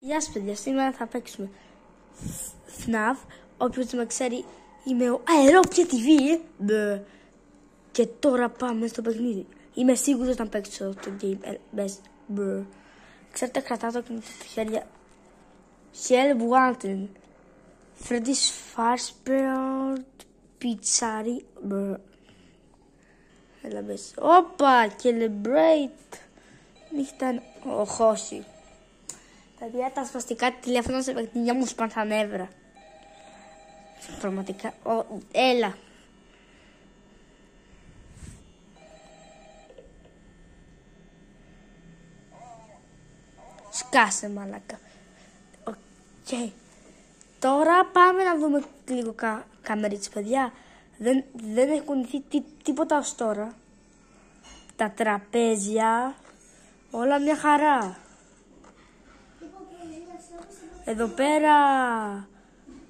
Γεια σας παιδιά, σήμερα θα παίξουμε FNAF. Όποιος δεν με ξέρει, είμαι ο Αερόπια TV. Και τώρα πάμε στο παιχνίδι. Είμαι σίγουρος να παίξω το game. Ξέρετε, κρατάω το κινητό στα χέρια. Hell Wanted, Freddy's Fazbear Pizzeria. Έλα μέσα. Όπα, Celebrate. Νύχτα, όχι. Παιδιά, τα σπαστικά τηλέφωνα σε παιχνίδια μου σπάνε τα νεύρα. Πραγματικά. Έλα. Σκάσε μαλάκα. Οκ. Τώρα πάμε να δούμε λίγο καμερίτσι, παιδιά. Δεν έχει κουνηθεί τίποτα ως τώρα. Τα τραπέζια. Όλα μια χαρά. Εδώ πέρα.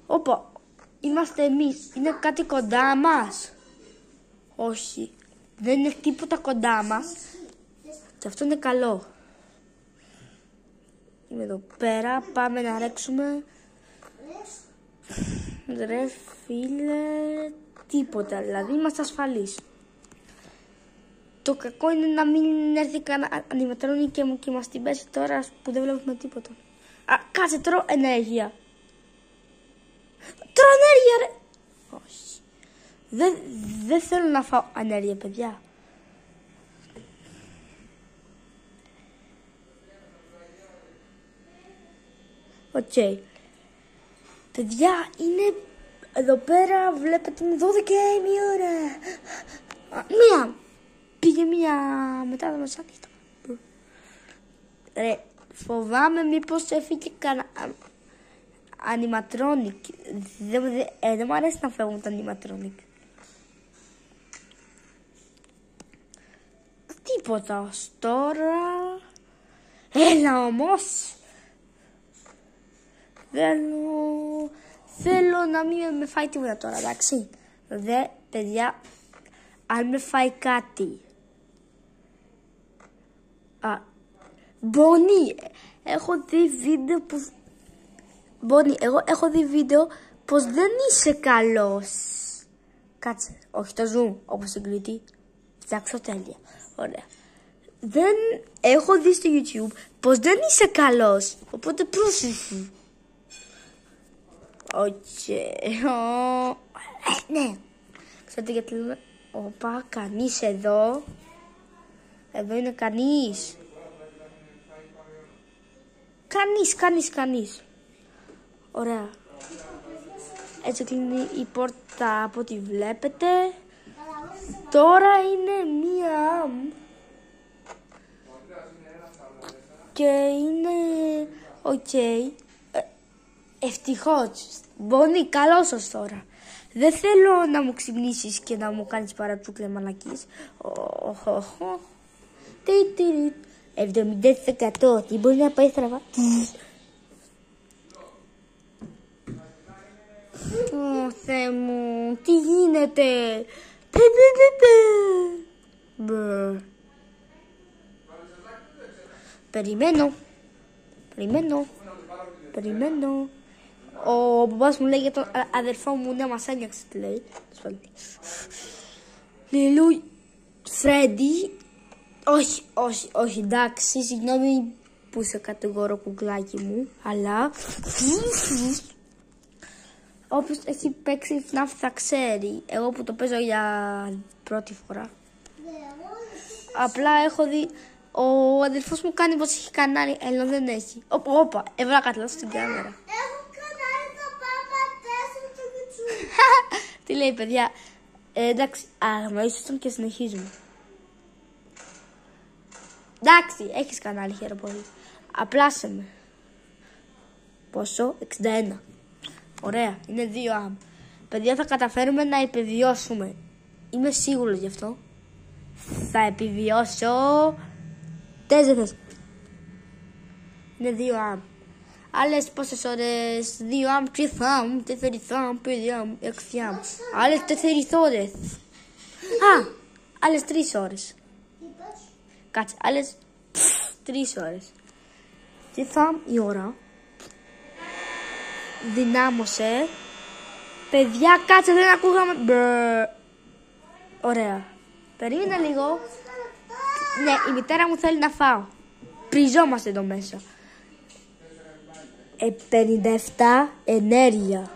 Όπα. Είμαστε εμείς. Είναι κάτι κοντά μας. Όχι. Δεν είναι τίποτα κοντά μας. Και αυτό είναι καλό. Είμαι εδώ πέρα. Πάμε να ρέξουμε. Ρε φίλε. Τίποτα. Δηλαδή είμαστε ασφαλείς. Το κακό είναι να μην έρθει κανένα animatronic και μας την πέσει τώρα που δεν βλέπουμε τίποτα. Κάτσε, τρώω ενέργεια. Τρώω ενέργεια, ρε. Όχι. Δεν θέλω να φάω ενέργεια, παιδιά. Οκ. Παιδιά, είναι εδώ πέρα, βλέπετε, είναι 12 η ώρα. Μία. Πήγε μία μετά τα μεσάνυχτα. Ρε, φοβάμαι μήπως έφυγε κανένα animatronic. Δεν μου αρέσει να φεύγουν τα animatronic. Τίποτα ως τώρα. Έλα όμως. Θέλω να μην με φάει τίποτα τώρα, εντάξει. Παιδιά, αν με φάει κάτι. Μπόνι, έχω δει βίντεο που... Μπόνι, εγώ έχω δει βίντεο πως δεν είσαι καλός. Κάτσε, όχι το zoom, όπως συγκριτή. Φτιάξω τέλεια, ωραία. Δεν έχω δει στο YouTube πως δεν είσαι καλός. Οπότε πρόσεχε. Οκ. Ναι. Ξέρετε γιατί λέμε. Οπα, κανείς εδώ. Εδώ είναι κανείς. Κανείς. Ωραία. Έτσι κλείνει η πόρτα από ό,τι βλέπετε. Τώρα είναι μία. Και είναι οκ. Ευτυχώς. Μπονί, καλώς ως τώρα. Δεν θέλω να μου ξυπνήσεις και να μου κάνεις παρατσούκλια μαλακής. 70%. Τι μπορεί να πάει στραβά. Ω Θεέ μου, τι γίνεται. Περιμένω. Ο μπαμπάς μου λέει για τον αδερφό μου, ναι, μας ένιωξε, τι λέει. Λιλού, Φρέντι. Όχι, εντάξει, συγγνώμη που σε κατηγορώ, κουκλάκι μου, αλλά όποιος έχει παίξει FNAF θα ξέρει. Εγώ που το παίζω για πρώτη φορά. Απλά έχω δει. Ο αδελφός μου κάνει πως έχει κανάλι, ενώ δεν έχει. Όπα, έβαλα κάτι λάθος στην κάμερα. Έχω κανάλι το Πάπα 4 του YouTube. Τι λέει, παιδιά. Εντάξει, αγνοήσου και συνεχίζουμε. Εντάξει, έχεις κανάλι, χαίρομαι πολύ. Απλάσε με. Πόσο? 61. Ωραία, είναι 2 αμ. Παιδιά, θα καταφέρουμε να επιβιώσουμε. Είμαι σίγουρος γι' αυτό. Θα επιβιώσω. 4. Είναι 2 αμ. Άλλες πόσες ώρες? 2 αμ, 3 αμ, 4 αμ, 5 αμ, 6 αμ. Άλλες 4 ώρες. Άλλες 3 ώρες. Κάτσε, άλλες 3 ώρες. Τι θα η ώρα? δυνάμωσε. Παιδιά, κάτσε, δεν ακούγαμε. Ωραία. Περίμενε λίγο. Ναι, η μητέρα μου θέλει να φάω. Πριζόμαστε εδώ μέσα. 57 ενέργεια.